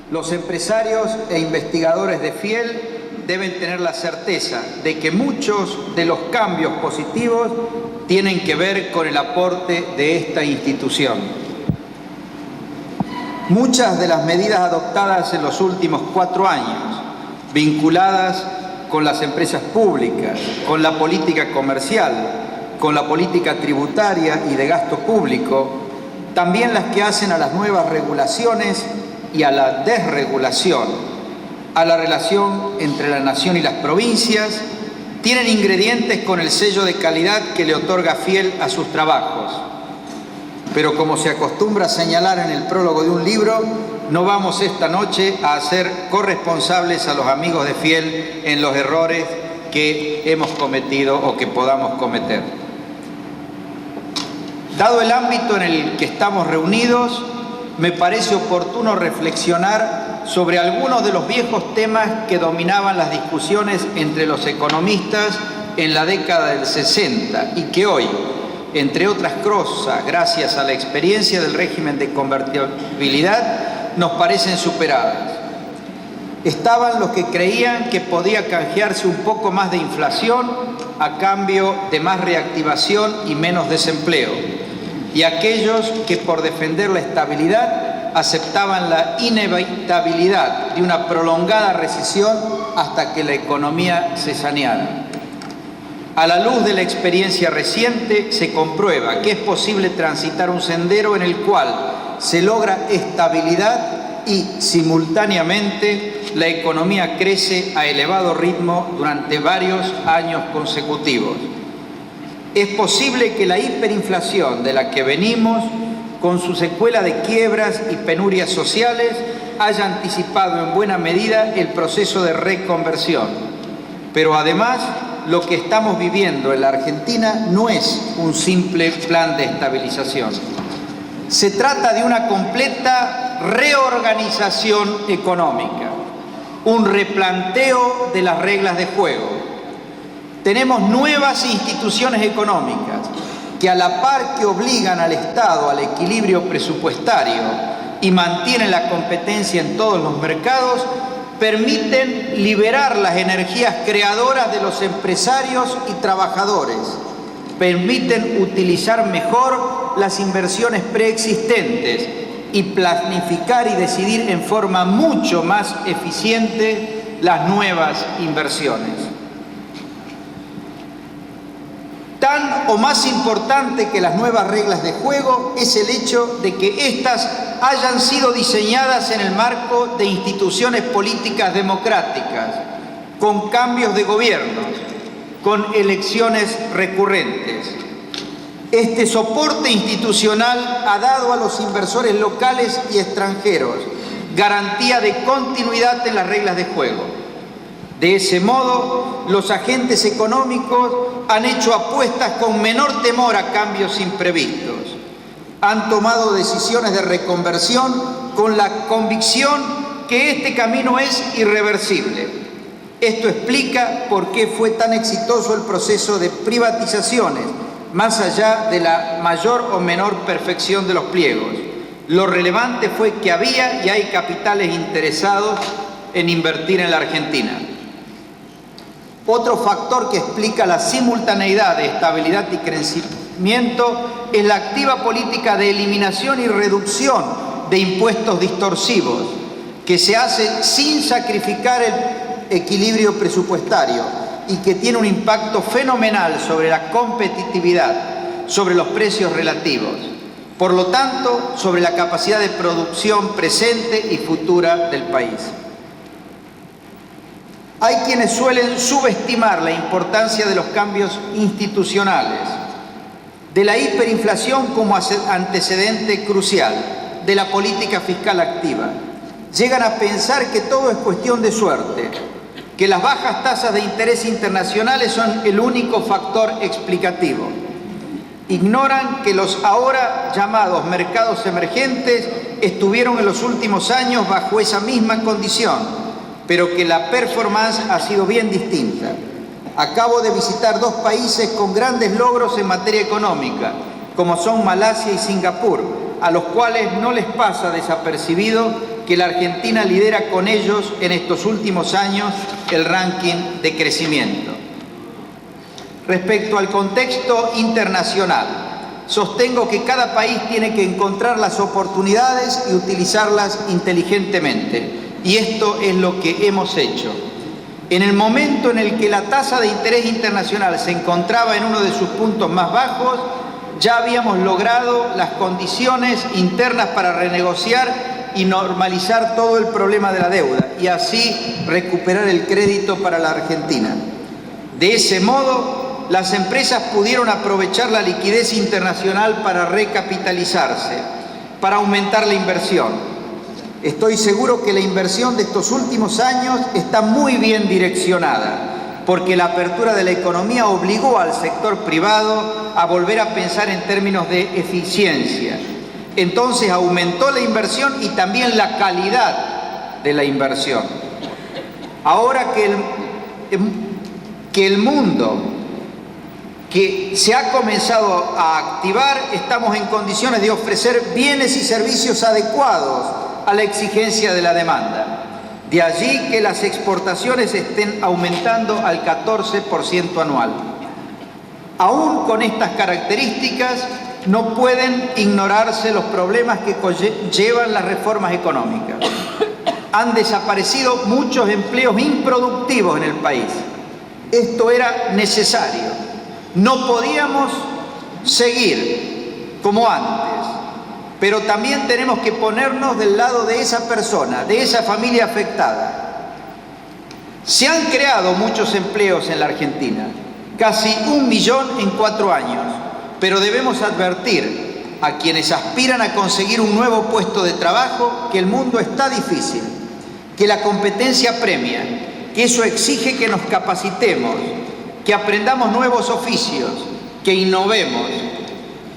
Los empresarios e investigadores de Fiel deben tener la certeza de que muchos de los cambios positivos tienen que ver con el aporte de esta institución. Muchas de las medidas adoptadas en los últimos 4 años, vinculadas con las empresas públicas, con la política comercial, con la política tributaria y de gasto público, también las que hacen a las nuevas regulaciones y a la desregulación, a la relación entre la nación y las provincias, tienen ingredientes con el sello de calidad que le otorga Fiel a sus trabajos. Pero como se acostumbra a señalar en el prólogo de un libro, no vamos esta noche a hacer corresponsables a los amigos de Fiel en los errores que hemos cometido o que podamos cometer. Dado el ámbito en el que estamos reunidos, me parece oportuno reflexionar sobre algunos de los viejos temas que dominaban las discusiones entre los economistas en la década del 60 y que hoy, entre otras cosas, gracias a la experiencia del régimen de convertibilidad, nos parecen superadas. Estaban los que creían que podía canjearse un poco más de inflación a cambio de más reactivación y menos desempleo, y aquellos que por defender la estabilidad aceptaban la inevitabilidad de una prolongada recesión hasta que la economía se saneara. A la luz de la experiencia reciente se comprueba que es posible transitar un sendero en el cual se logra estabilidad y, simultáneamente, la economía crece a elevado ritmo durante varios años consecutivos. Es posible que la hiperinflación de la que venimos, con su secuela de quiebras y penurias sociales, haya anticipado en buena medida el proceso de reconversión. Pero además, lo que estamos viviendo en la Argentina no es un simple plan de estabilización. Se trata de una completa reorganización económica, un replanteo de las reglas de juego. Tenemos nuevas instituciones económicas que, a la par que obligan al Estado al equilibrio presupuestario y mantienen la competencia en todos los mercados, permiten liberar las energías creadoras de los empresarios y trabajadores, permiten utilizar mejor las inversiones preexistentes y planificar y decidir en forma mucho más eficiente las nuevas inversiones. Tan o más importante que las nuevas reglas de juego es el hecho de que éstas hayan sido diseñadas en el marco de instituciones políticas democráticas, con cambios de gobierno, con elecciones recurrentes. Este soporte institucional ha dado a los inversores locales y extranjeros garantía de continuidad en las reglas de juego. De ese modo, los agentes económicos han hecho apuestas con menor temor a cambios imprevistos. Han tomado decisiones de reconversión con la convicción que este camino es irreversible. Esto explica por qué fue tan exitoso el proceso de privatizaciones, más allá de la mayor o menor perfección de los pliegos. Lo relevante fue que había y hay capitales interesados en invertir en la Argentina. Otro factor que explica la simultaneidad de estabilidad y crecimiento es la activa política de eliminación y reducción de impuestos distorsivos, que se hace sin sacrificar el equilibrio presupuestario y que tiene un impacto fenomenal sobre la competitividad, sobre los precios relativos, por lo tanto, sobre la capacidad de producción presente y futura del país. Hay quienes suelen subestimar la importancia de los cambios institucionales, de la hiperinflación como antecedente crucial, de la política fiscal activa. Llegan a pensar que todo es cuestión de suerte, que las bajas tasas de interés internacionales son el único factor explicativo. Ignoran que los ahora llamados mercados emergentes estuvieron en los últimos años bajo esa misma condición, pero que la performance ha sido bien distinta. Acabo de visitar 2 países con grandes logros en materia económica, como son Malasia y Singapur, a los cuales no les pasa desapercibido que la Argentina lidera con ellos en estos últimos años el ranking de crecimiento. Respecto al contexto internacional, sostengo que cada país tiene que encontrar las oportunidades y utilizarlas inteligentemente, y esto es lo que hemos hecho. En el momento en el que la tasa de interés internacional se encontraba en uno de sus puntos más bajos, ya habíamos logrado las condiciones internas para renegociar y normalizar todo el problema de la deuda y así recuperar el crédito para la Argentina. De ese modo, las empresas pudieron aprovechar la liquidez internacional para recapitalizarse, para aumentar la inversión. Estoy seguro que la inversión de estos últimos años está muy bien direccionada, porque la apertura de la economía obligó al sector privado a volver a pensar en términos de eficiencia. Entonces aumentó la inversión y también la calidad de la inversión. Ahora que el mundo que se ha comenzado a activar, estamos en condiciones de ofrecer bienes y servicios adecuados a la exigencia de la demanda. De allí que las exportaciones estén aumentando al 14% anual. Aún con estas características, no pueden ignorarse los problemas que llevan las reformas económicas. Han desaparecido muchos empleos improductivos en el país. Esto era necesario. No podíamos seguir como antes, pero también tenemos que ponernos del lado de esa persona, de esa familia afectada. Se han creado muchos empleos en la Argentina, casi 1 millón en 4 años. Pero debemos advertir a quienes aspiran a conseguir un nuevo puesto de trabajo que el mundo está difícil, que la competencia premia, que eso exige que nos capacitemos, que aprendamos nuevos oficios, que innovemos,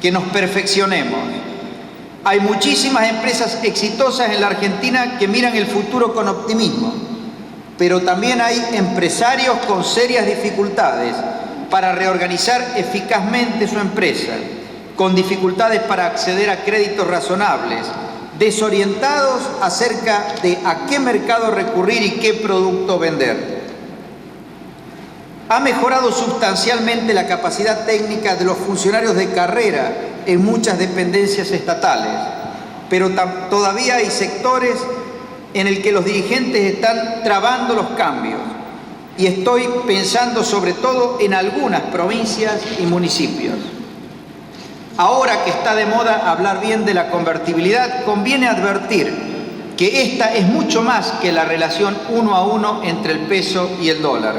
que nos perfeccionemos. Hay muchísimas empresas exitosas en la Argentina que miran el futuro con optimismo, pero también hay empresarios con serias dificultades para reorganizar eficazmente su empresa, con dificultades para acceder a créditos razonables, desorientados acerca de a qué mercado recurrir y qué producto vender. Ha mejorado sustancialmente la capacidad técnica de los funcionarios de carrera en muchas dependencias estatales, pero todavía hay sectores en el que los dirigentes están trabando los cambios. Y estoy pensando sobre todo en algunas provincias y municipios. Ahora que está de moda hablar bien de la convertibilidad, conviene advertir que esta es mucho más que la relación 1 a 1 entre el peso y el dólar.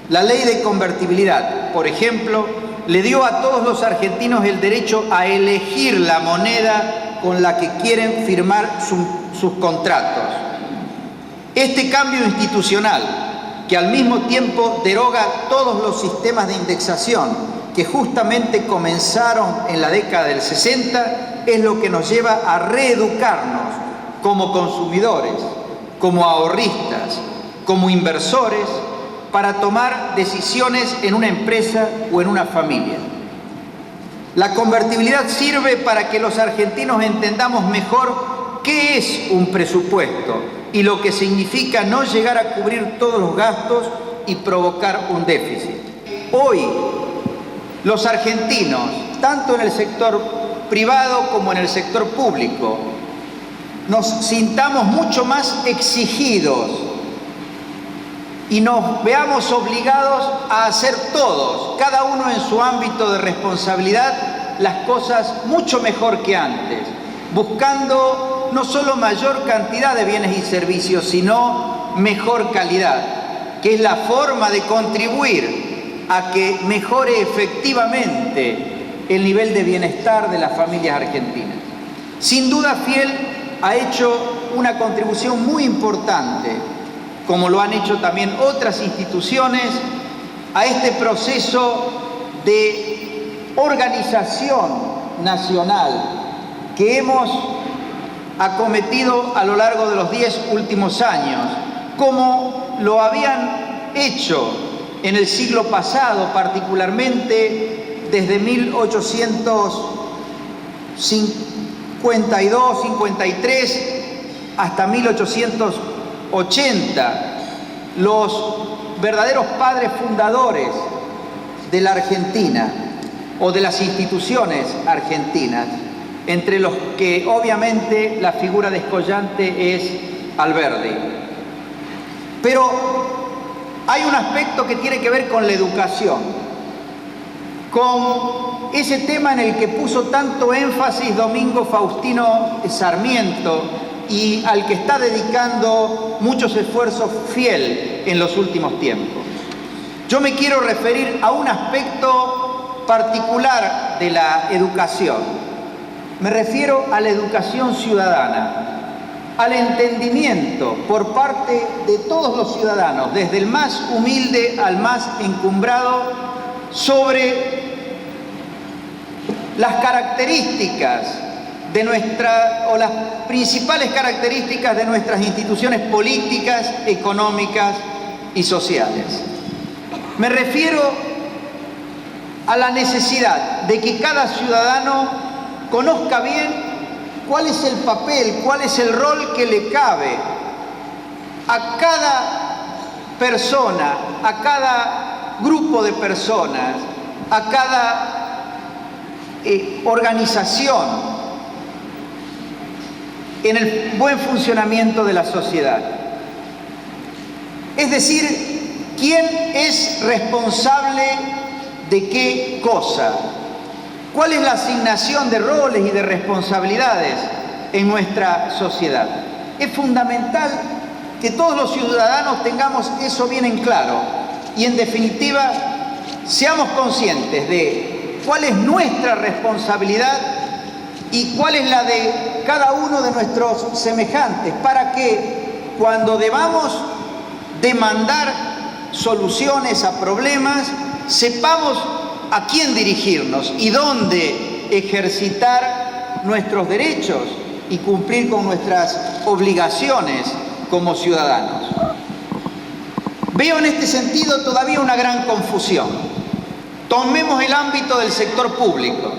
La ley de convertibilidad, por ejemplo, le dio a todos los argentinos el derecho a elegir la moneda con la que quieren firmar sus contratos. Este cambio institucional, que al mismo tiempo deroga todos los sistemas de indexación que justamente comenzaron en la década del 60, es lo que nos lleva a reeducarnos como consumidores, como ahorristas, como inversores, para tomar decisiones en una empresa o en una familia. La convertibilidad sirve para que los argentinos entendamos mejor qué es un presupuesto y lo que significa no llegar a cubrir todos los gastos y provocar un déficit. Hoy, los argentinos, tanto en el sector privado como en el sector público, nos sintamos mucho más exigidos y nos veamos obligados a hacer todos, cada uno en su ámbito de responsabilidad, las cosas mucho mejor que antes, buscando no solo mayor cantidad de bienes y servicios, sino mejor calidad, que es la forma de contribuir a que mejore efectivamente el nivel de bienestar de las familias argentinas. Sin duda, Fiel ha hecho una contribución muy importante, como lo han hecho también otras instituciones, a este proceso de organización nacional que hemos acometido a lo largo de los 10 últimos años, como lo habían hecho en el siglo pasado, particularmente desde 1852, 53, hasta 1880, los verdaderos padres fundadores de la Argentina o de las instituciones argentinas, entre los que obviamente la figura descollante es Alberdi. Pero hay un aspecto que tiene que ver con la educación, con ese tema en el que puso tanto énfasis Domingo Faustino Sarmiento y al que está dedicando muchos esfuerzos fiel en los últimos tiempos. Yo me quiero referir a un aspecto particular de la educación. Me refiero a la educación ciudadana, al entendimiento por parte de todos los ciudadanos, desde el más humilde al más encumbrado, sobre las características de las principales características de nuestras instituciones políticas, económicas y sociales. Me refiero a la necesidad de que cada ciudadano conozca bien cuál es el papel, cuál es el rol que le cabe a cada persona, a cada grupo de personas, a cada organización en el buen funcionamiento de la sociedad. Es decir, ¿quién es responsable de qué cosa? ¿Cuál es la asignación de roles y de responsabilidades en nuestra sociedad? Es fundamental que todos los ciudadanos tengamos eso bien en claro y, en definitiva, seamos conscientes de cuál es nuestra responsabilidad y cuál es la de cada uno de nuestros semejantes, para que cuando debamos demandar soluciones a problemas, sepamos a quién dirigirnos y dónde ejercitar nuestros derechos y cumplir con nuestras obligaciones como ciudadanos. Veo en este sentido todavía una gran confusión. Tomemos el ámbito del sector público.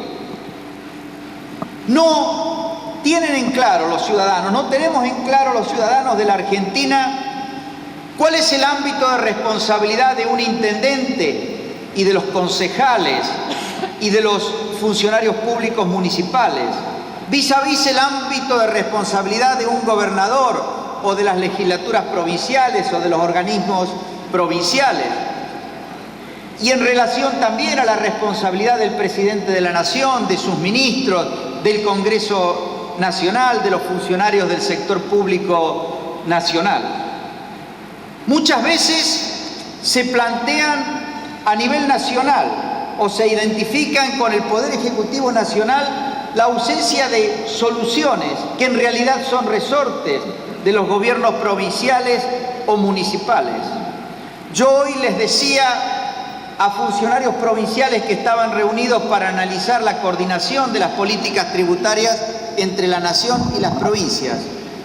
No tienen en claro los ciudadanos, no tenemos en claro los ciudadanos de la Argentina cuál es el ámbito de responsabilidad de un intendente y de los concejales y de los funcionarios públicos municipales, vis a vis el ámbito de responsabilidad de un gobernador o de las legislaturas provinciales o de los organismos provinciales, y en relación también a la responsabilidad del presidente de la Nación, de sus ministros, del Congreso Nacional, de los funcionarios del sector público nacional. Muchas veces se plantean a nivel nacional o se identifican con el Poder Ejecutivo Nacional la ausencia de soluciones que en realidad son resortes de los gobiernos provinciales o municipales. Yo hoy les decía a funcionarios provinciales que estaban reunidos para analizar la coordinación de las políticas tributarias entre la Nación y las provincias,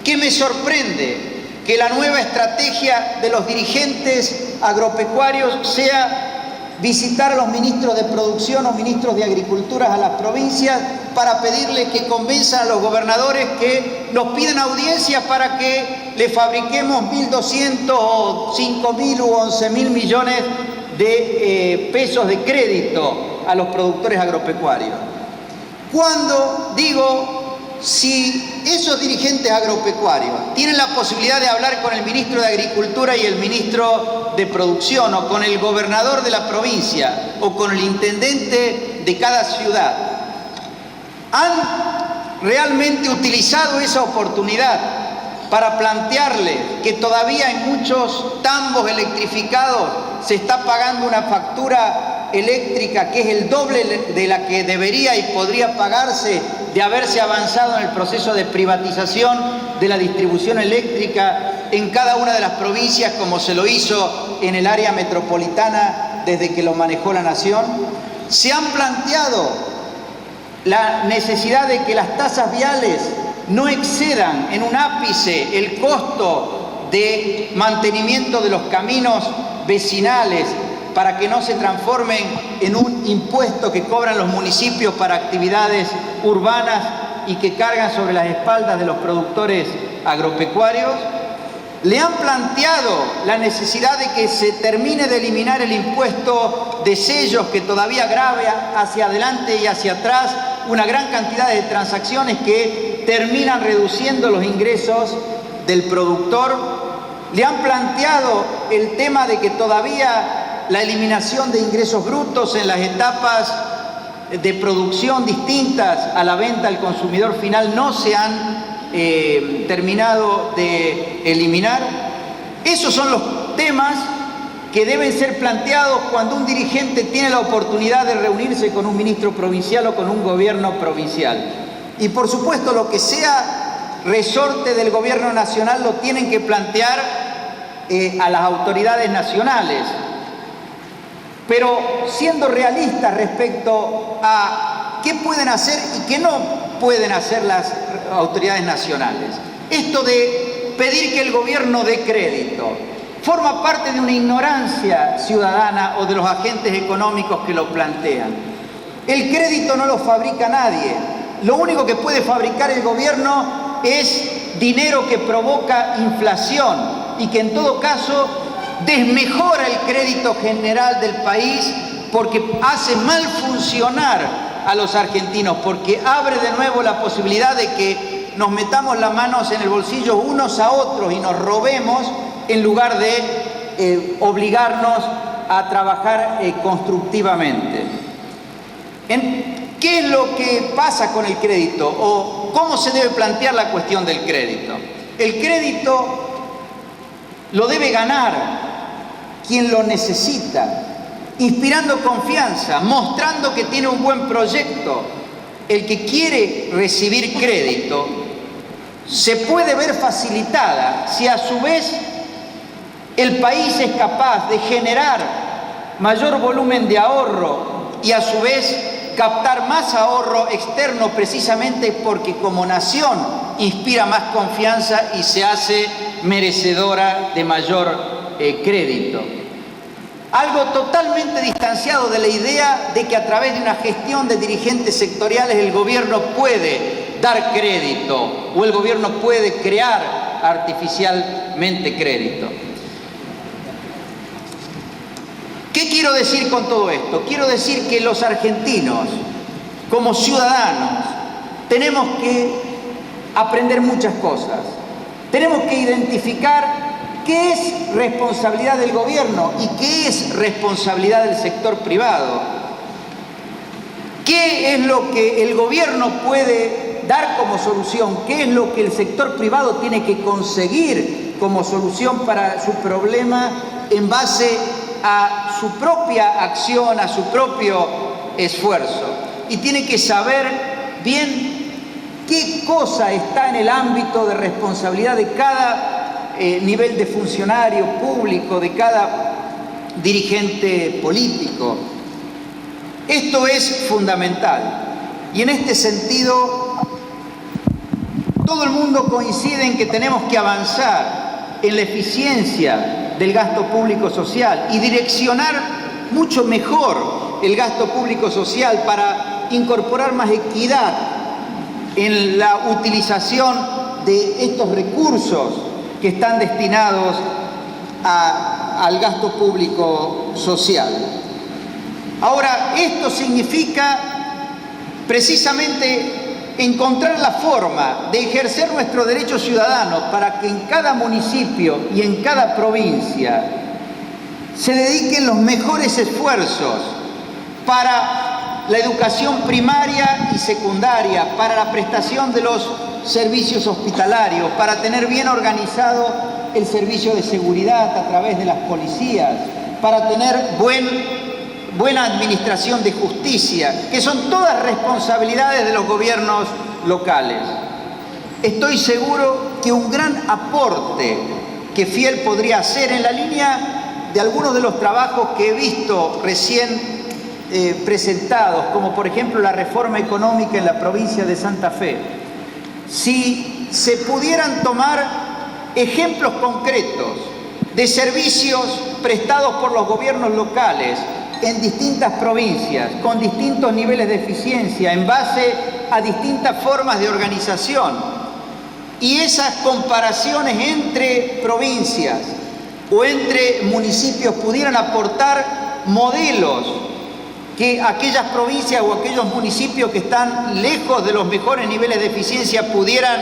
que me sorprende que la nueva estrategia de los dirigentes agropecuarios sea visitar a los ministros de Producción o ministros de Agricultura a las provincias para pedirles que convenzan a los gobernadores que nos piden audiencias para que le fabriquemos 1.200 o 5.000 u 11.000 millones de pesos de crédito a los productores agropecuarios. Cuando digo, si esos dirigentes agropecuarios tienen la posibilidad de hablar con el ministro de Agricultura y el ministro de Producción, o con el gobernador de la provincia, o con el intendente de cada ciudad, ¿han realmente utilizado esa oportunidad para plantearles que todavía en muchos tambos electrificados se está pagando una factura eléctrica que es el doble de la que debería y podría pagarse de haberse avanzado en el proceso de privatización de la distribución eléctrica en cada una de las provincias, como se lo hizo en el área metropolitana desde que lo manejó la Nación? ¿Se han planteado la necesidad de que las tasas viales no excedan en un ápice el costo de mantenimiento de los caminos vecinales, para que no se transformen en un impuesto que cobran los municipios para actividades urbanas y que cargan sobre las espaldas de los productores agropecuarios. Le han planteado la necesidad de que se termine de eliminar el impuesto de sellos que todavía grava hacia adelante y hacia atrás una gran cantidad de transacciones que terminan reduciendo los ingresos del productor. Le han planteado el tema de que todavía la eliminación de ingresos brutos en las etapas de producción distintas a la venta al consumidor final no se han terminado de eliminar. Esos son los temas que deben ser planteados cuando un dirigente tiene la oportunidad de reunirse con un ministro provincial o con un gobierno provincial. Y por supuesto lo que sea resorte del gobierno nacional lo tienen que plantear a las autoridades nacionales, pero siendo realistas respecto a qué pueden hacer y qué no pueden hacer las autoridades nacionales. Esto de pedir que el gobierno dé crédito forma parte de una ignorancia ciudadana o de los agentes económicos que lo plantean. El crédito no lo fabrica nadie. Lo único que puede fabricar el gobierno es dinero que provoca inflación y que en todo caso desmejora el crédito general del país porque hace mal funcionar a los argentinos, porque abre de nuevo la posibilidad de que nos metamos las manos en el bolsillo unos a otros y nos robemos en lugar de obligarnos a trabajar constructivamente. ¿Qué es lo que pasa con el crédito o cómo se debe plantear la cuestión del crédito? El crédito lo debe ganar quien lo necesita, inspirando confianza, mostrando que tiene un buen proyecto. El que quiere recibir crédito se puede ver facilitada si a su vez el país es capaz de generar mayor volumen de ahorro y a su vez captar más ahorro externo precisamente porque como nación inspira más confianza y se hace merecedora de mayor crédito. Algo totalmente distanciado de la idea de que a través de una gestión de dirigentes sectoriales el gobierno puede dar crédito o el gobierno puede crear artificialmente crédito. ¿Qué quiero decir con todo esto? Quiero decir que los argentinos, como ciudadanos, tenemos que aprender muchas cosas. Tenemos que identificar qué es responsabilidad del gobierno y qué es responsabilidad del sector privado. ¿Qué es lo que el gobierno puede dar como solución? ¿Qué es lo que el sector privado tiene que conseguir como solución para su problema en base a su propia acción, a su propio esfuerzo? Y tiene que saber bien qué cosa está en el ámbito de responsabilidad de cada nivel de funcionario público, de cada dirigente político. Esto es fundamental. Y en este sentido, todo el mundo coincide en que tenemos que avanzar en la eficiencia del gasto público social y direccionar mucho mejor el gasto público social para incorporar más equidad en la utilización de estos recursos que están destinados al gasto público social. Ahora, esto significa precisamente encontrar la forma de ejercer nuestro derecho ciudadano para que en cada municipio y en cada provincia se dediquen los mejores esfuerzos para la educación primaria y secundaria, para la prestación de los servicios hospitalarios, para tener bien organizado el servicio de seguridad a través de las policías, para tener buena administración de justicia, que son todas responsabilidades de los gobiernos locales. Estoy seguro que un gran aporte que Fiel podría hacer en la línea de algunos de los trabajos que he visto recién presentados, como por ejemplo la reforma económica en la provincia de Santa Fe, si se pudieran tomar ejemplos concretos de servicios prestados por los gobiernos locales en distintas provincias, con distintos niveles de eficiencia, en base a distintas formas de organización. Y esas comparaciones entre provincias o entre municipios pudieran aportar modelos que aquellas provincias o aquellos municipios que están lejos de los mejores niveles de eficiencia pudieran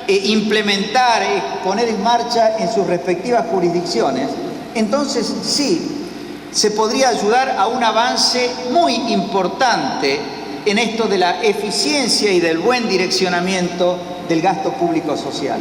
implementar, poner en marcha en sus respectivas jurisdicciones, entonces sí, se podría ayudar a un avance muy importante en esto de la eficiencia y del buen direccionamiento del gasto público social.